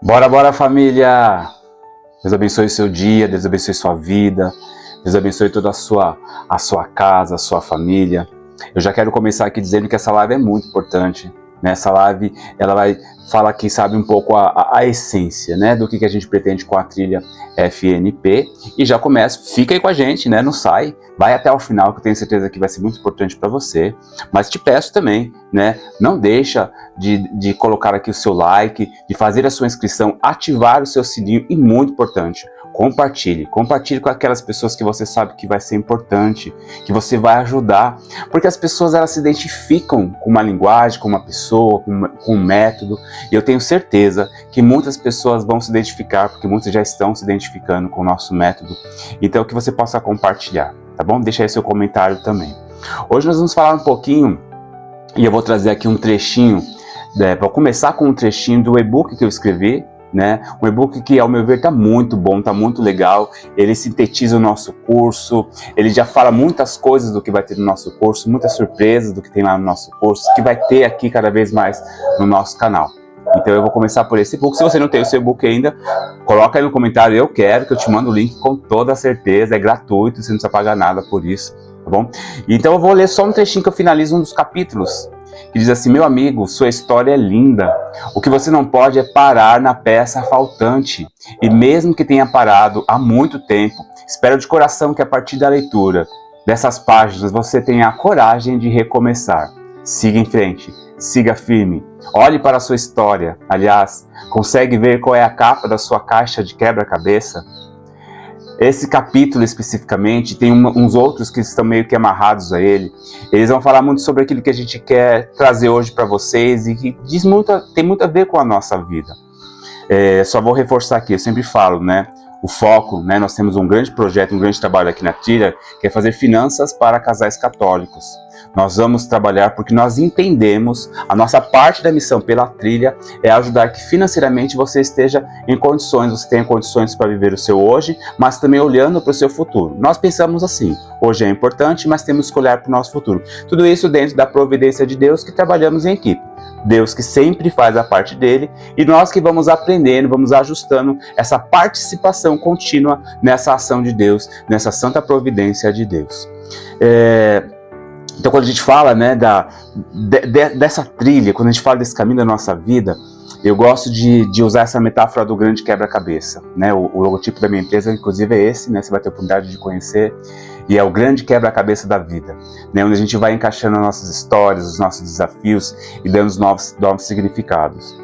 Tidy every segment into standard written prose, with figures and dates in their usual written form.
Bora, bora, família! Deus abençoe o seu dia, Deus abençoe sua vida, Deus abençoe toda a sua casa, a sua família. Eu já quero começar aqui dizendo que essa live é muito importante. Nessa live, ela vai falar aqui, sabe, um pouco a essência, né, do que a gente pretende com a trilha FNP. E já começa, fica aí com a gente, né, não sai, vai até o final, que eu tenho certeza que vai ser muito importante para você. Mas te peço também, né, não deixa de colocar aqui o seu like, de fazer a sua inscrição, ativar o seu sininho e, muito importante, compartilhe com aquelas pessoas que você sabe que vai ser importante, que você vai ajudar, porque as pessoas elas se identificam com uma linguagem, com uma pessoa, com um método, e eu tenho certeza que muitas pessoas vão se identificar, porque muitas já estão se identificando com o nosso método, então que você possa compartilhar, tá bom? Deixa aí seu comentário também. Hoje nós vamos falar um pouquinho, e eu vou trazer aqui um trechinho, vou começar com um trechinho do e-book que eu escrevi, né? Um e-book que, ao meu ver, tá muito bom, tá muito legal. Ele sintetiza o nosso curso, ele já fala muitas coisas do que vai ter no nosso curso, muitas surpresas do que tem lá no nosso curso, que vai ter aqui cada vez mais no nosso canal. Então eu vou começar por esse e-book. Se você não tem o seu e-book ainda, coloca aí no comentário, eu quero, que eu te mando o link com toda certeza, é gratuito, você não precisa pagar nada por isso, tá bom? Então eu vou ler só um trechinho que eu finalizo um dos capítulos, que diz assim: meu amigo, sua história é linda. O que você não pode é parar na peça faltante. E mesmo que tenha parado há muito tempo, espero de coração que a partir da leitura dessas páginas você tenha a coragem de recomeçar. Siga em frente, siga firme. Olhe para a sua história. Aliás, consegue ver qual é a capa da sua caixa de quebra-cabeça? Esse capítulo especificamente, tem uns outros que estão meio que amarrados a ele. Eles vão falar muito sobre aquilo que a gente quer trazer hoje para vocês e que tem muito a ver com a nossa vida. Só vou reforçar aqui, eu sempre falo, né? O foco, né? Nós temos um grande projeto, um grande trabalho aqui na trilha, que é fazer finanças para casais católicos. Nós vamos trabalhar porque nós entendemos, a nossa parte da missão pela trilha é ajudar que financeiramente você esteja em condições, você tenha condições para viver o seu hoje, mas também olhando para o seu futuro. Nós pensamos assim, hoje é importante, mas temos que olhar para o nosso futuro. Tudo isso dentro da providência de Deus, que trabalhamos em equipe. Deus que sempre faz a parte dele e nós que vamos aprendendo, vamos ajustando essa participação contínua nessa ação de Deus, nessa santa providência de Deus. Então, quando a gente fala, né, dessa trilha, quando a gente fala desse caminho da nossa vida, eu gosto de usar essa metáfora do grande quebra-cabeça, né? O logotipo da minha empresa, inclusive, é esse, né? Você vai ter a oportunidade de conhecer. E é o grande quebra-cabeça da vida, né? Onde a gente vai encaixando as nossas histórias, os nossos desafios e dando os novos significados.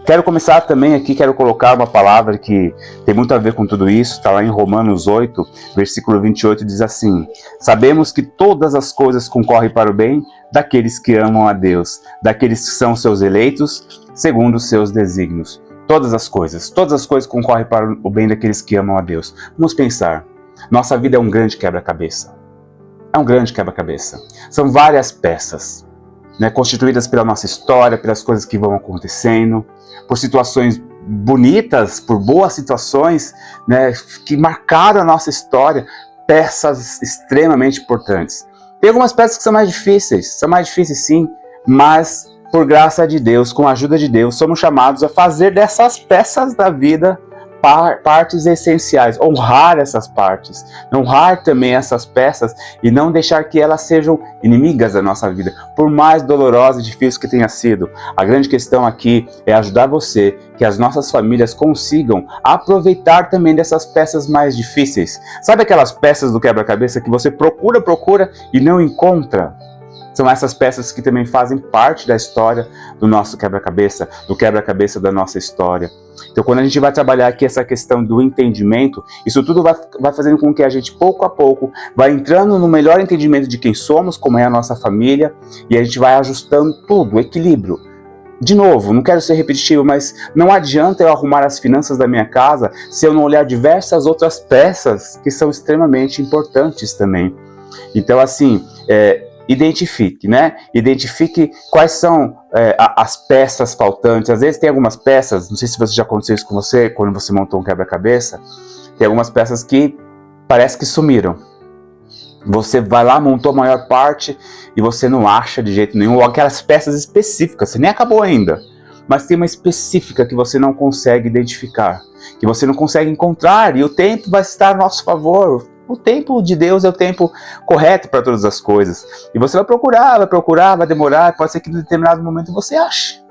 Quero começar também aqui, quero colocar uma palavra que tem muito a ver com tudo isso, está lá em Romanos 8, versículo 28, diz assim: sabemos que todas as coisas concorrem para o bem daqueles que amam a Deus, daqueles que são seus eleitos, segundo os seus desígnios. Todas as coisas concorrem para o bem daqueles que amam a Deus. Vamos pensar, nossa vida é um grande quebra-cabeça. É um grande quebra-cabeça. São várias peças, né, constituídas pela nossa história, pelas coisas que vão acontecendo, por situações bonitas, por boas situações, né, que marcaram a nossa história, peças extremamente importantes. Tem algumas peças que são mais difíceis sim, mas por graça de Deus, com a ajuda de Deus, somos chamados a fazer dessas peças da vida partes essenciais, honrar essas partes, honrar também essas peças e não deixar que elas sejam inimigas da nossa vida, por mais dolorosa e difícil que tenha sido. A grande questão aqui é ajudar você, que as nossas famílias consigam aproveitar também dessas peças mais difíceis. Sabe aquelas peças do quebra-cabeça que você procura e não encontra? São essas peças que também fazem parte da história do nosso quebra-cabeça, do quebra-cabeça da nossa história. Então, quando a gente vai trabalhar aqui essa questão do entendimento, isso tudo vai fazendo com que a gente, pouco a pouco, vai entrando no melhor entendimento de quem somos, como é a nossa família, e a gente vai ajustando tudo, o equilíbrio. De novo, não quero ser repetitivo, mas não adianta eu arrumar as finanças da minha casa se eu não olhar diversas outras peças que são extremamente importantes também. Então, assim, identifique, né? Identifique quais são as peças faltantes. Às vezes tem algumas peças, não sei se já aconteceu isso com você, quando você montou um quebra-cabeça, tem algumas peças que parece que sumiram. Você vai lá, montou a maior parte e você não acha de jeito nenhum, ou aquelas peças específicas, você nem acabou ainda, mas tem uma específica que você não consegue identificar, que você não consegue encontrar, e o tempo vai estar a nosso favor. O tempo de Deus é o tempo correto para todas as coisas. E você vai procurar, vai demorar, pode ser que em determinado momento você ache.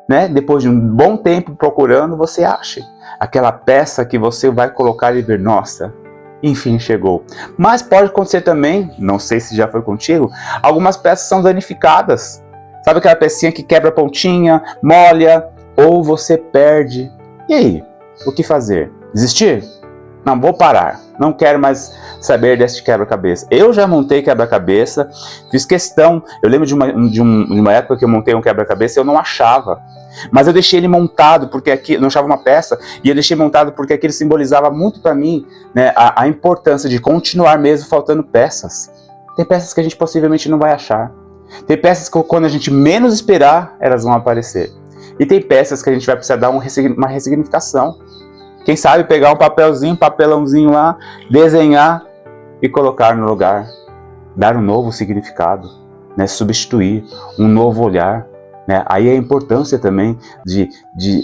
Né? Depois de um bom tempo procurando, você ache aquela peça que você vai colocar e ver, nossa, enfim, chegou. Mas pode acontecer também, não sei se já foi contigo, algumas peças são danificadas. Sabe aquela pecinha que quebra a pontinha, molha, ou você perde. E aí, o que fazer? Desistir? Não, vou parar. Não quero mais saber desse quebra-cabeça. Eu já montei quebra-cabeça, fiz questão. Eu lembro de uma época que eu montei um quebra-cabeça e eu não achava. Mas eu deixei ele montado, porque aqui não achava uma peça, e eu deixei montado porque aquilo simbolizava muito para mim, né, a importância de continuar mesmo faltando peças. Tem peças que a gente possivelmente não vai achar. Tem peças que quando a gente menos esperar, elas vão aparecer. E tem peças que a gente vai precisar dar uma ressignificação. Quem sabe pegar um papelãozinho lá, desenhar e colocar no lugar. Dar um novo significado, né? Substituir, um novo olhar. Né? Aí a importância também de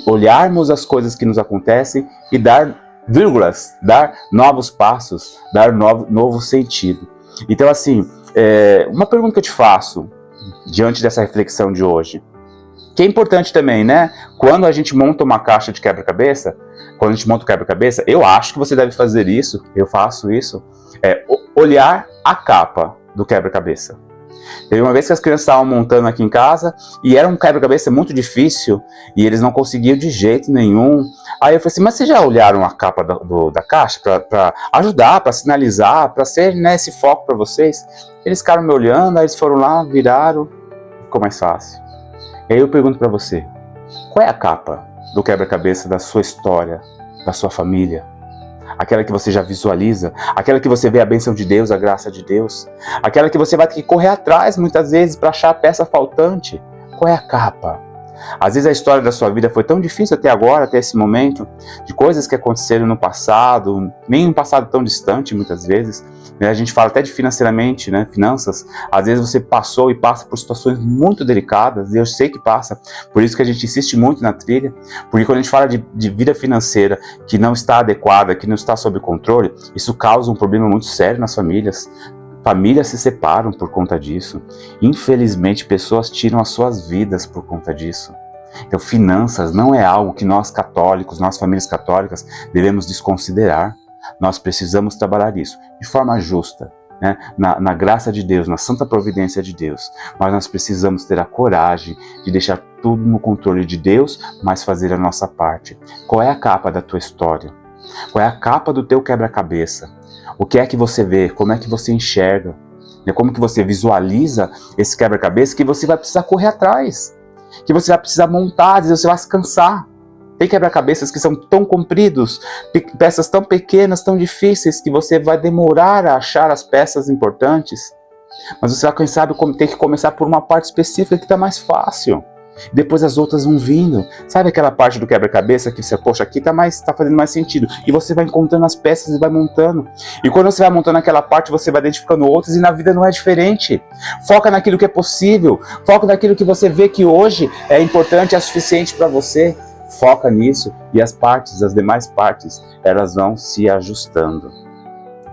olharmos as coisas que nos acontecem e dar vírgulas, dar novos passos, dar novo sentido. Então assim, uma pergunta que eu te faço, diante dessa reflexão de hoje, que é importante também, né? Quando a gente monta uma caixa de quebra-cabeça, quando a gente monta o quebra-cabeça, eu acho que você deve fazer isso, eu faço isso, olhar a capa do quebra-cabeça. Teve uma vez que as crianças estavam montando aqui em casa e era um quebra-cabeça muito difícil e eles não conseguiam de jeito nenhum. Aí eu falei assim, mas vocês já olharam a capa da caixa para ajudar, para sinalizar, para ser, né, esse foco para vocês? Eles ficaram me olhando, aí eles foram lá, viraram, ficou mais fácil. E aí eu pergunto para você, qual é a capa do quebra-cabeça da sua história, da sua família? Aquela que você já visualiza, aquela que você vê a bênção de Deus, a graça de Deus, aquela que você vai ter que correr atrás muitas vezes para achar a peça faltante. Qual é a capa? Às vezes a história da sua vida foi tão difícil até agora, até esse momento, de coisas que aconteceram no passado, nem um passado tão distante muitas vezes, né? A gente fala até de financeiramente, né? Finanças, às vezes você passou e passa por situações muito delicadas, e eu sei que passa, por isso que a gente insiste muito na trilha, porque quando a gente fala de vida financeira que não está adequada, que não está sob controle, isso causa um problema muito sério nas famílias. Famílias se separam por conta disso. Infelizmente, pessoas tiram as suas vidas por conta disso. Então, finanças não é algo que nós católicos, nós famílias católicas, devemos desconsiderar. Nós precisamos trabalhar isso de forma justa, né? Na graça de Deus, na santa providência de Deus. Mas nós precisamos ter a coragem de deixar tudo no controle de Deus, mas fazer a nossa parte. Qual é a capa da tua história? Qual é a capa do teu quebra-cabeça? O que é que você vê? Como é que você enxerga? Como que você visualiza esse quebra-cabeça que você vai precisar correr atrás? Que você vai precisar montar, às vezes você vai se cansar. Tem quebra-cabeças que são tão compridos, peças tão pequenas, tão difíceis, que você vai demorar a achar as peças importantes. Mas você vai, quem sabe, ter que começar por uma parte específica que está mais fácil. Depois as outras vão vindo. Sabe aquela parte do quebra-cabeça que você, poxa, aqui tá fazendo mais sentido. E você vai encontrando as peças e vai montando. E quando você vai montando aquela parte, você vai identificando outras, e na vida não é diferente. Foca naquilo que é possível. Foca naquilo que você vê que hoje é importante, é suficiente para você. Foca nisso e as demais partes, elas vão se ajustando.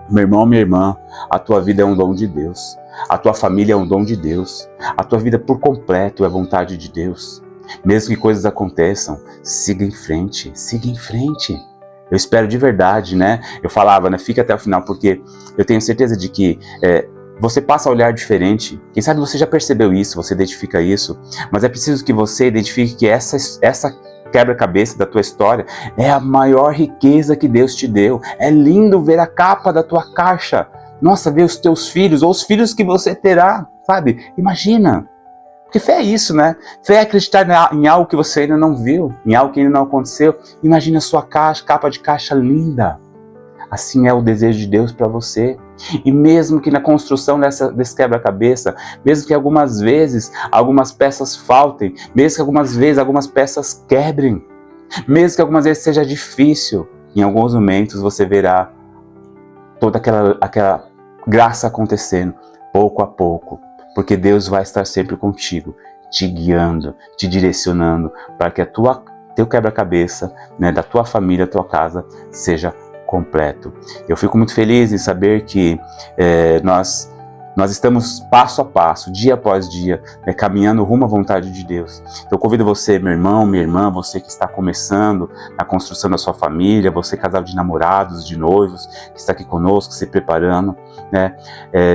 Meu irmão, minha irmã, a tua vida é um dom de Deus. A tua família é um dom de Deus. A tua vida por completo é vontade de Deus. Mesmo que coisas aconteçam, siga em frente, siga em frente. Eu espero de verdade, né? Eu falava, né? Fica até o final, porque eu tenho certeza de que você passa a olhar diferente. Quem sabe você já percebeu isso, você identifica isso. Mas é preciso que você identifique que essa quebra-cabeça da tua história é a maior riqueza que Deus te deu. É lindo ver a capa da tua caixa. Nossa, ver os teus filhos, ou os filhos que você terá, sabe? Imagina. Porque fé é isso, né? Fé é acreditar em algo que você ainda não viu, em algo que ainda não aconteceu. Imagina a sua capa de caixa linda. Assim é o desejo de Deus para você. E mesmo que na construção desse quebra-cabeça, mesmo que algumas vezes algumas peças faltem, mesmo que algumas vezes algumas peças quebrem, mesmo que algumas vezes seja difícil, em alguns momentos você verá toda aquela graça acontecendo, pouco a pouco, porque Deus vai estar sempre contigo, te guiando, te direcionando para que teu quebra-cabeça, né, da tua família, tua casa, seja completo. Eu fico muito feliz em saber que nós estamos passo a passo, dia após dia, né, caminhando rumo à vontade de Deus. Então eu convido você, meu irmão, minha irmã, você que está começando na construção da sua família, você casal de namorados, de noivos, que está aqui conosco, se preparando, né,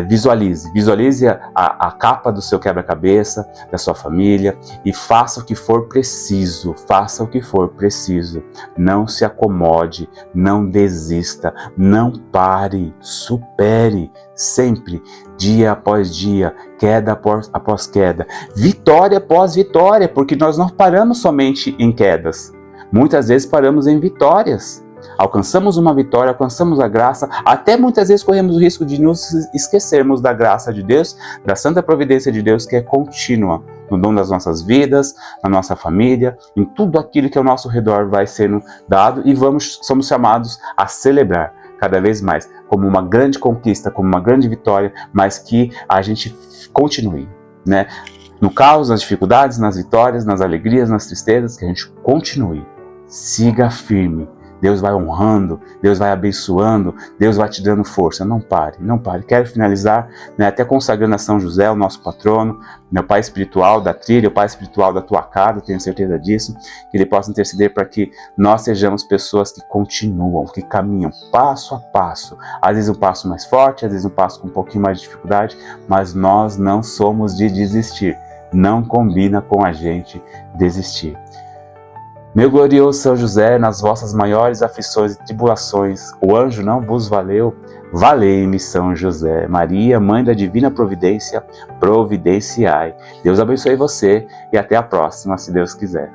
visualize a capa do seu quebra-cabeça, da sua família, e faça o que for preciso, não se acomode, não desista, não pare, supere, sempre, dia após dia, queda após queda, vitória após vitória, porque nós não paramos somente em quedas, muitas vezes paramos em vitórias, alcançamos uma vitória, alcançamos a graça, até muitas vezes corremos o risco de nos esquecermos da graça de Deus, da santa providência de Deus que é contínua, no dom das nossas vidas, na nossa família, em tudo aquilo que ao nosso redor vai sendo dado e somos chamados a celebrar cada vez mais, como uma grande conquista, como uma grande vitória, mas que a gente continue, né? No caos, nas dificuldades, nas vitórias, nas alegrias, nas tristezas, que a gente continue, siga firme. Deus vai honrando, Deus vai abençoando, Deus vai te dando força. Não pare, não pare. Quero finalizar, né, até consagrando a São José, o nosso patrono, meu pai espiritual da trilha, o pai espiritual da tua casa, tenho certeza disso, que ele possa interceder para que nós sejamos pessoas que continuam, que caminham passo a passo. Às vezes um passo mais forte, às vezes um passo com um pouquinho mais de dificuldade, mas nós não somos de desistir. Não combina com a gente desistir. Meu glorioso São José, nas vossas maiores aflições e tribulações, o anjo não vos valeu? Valei-me, São José. Maria, Mãe da Divina Providência, providenciai. Deus abençoe você e até a próxima, se Deus quiser.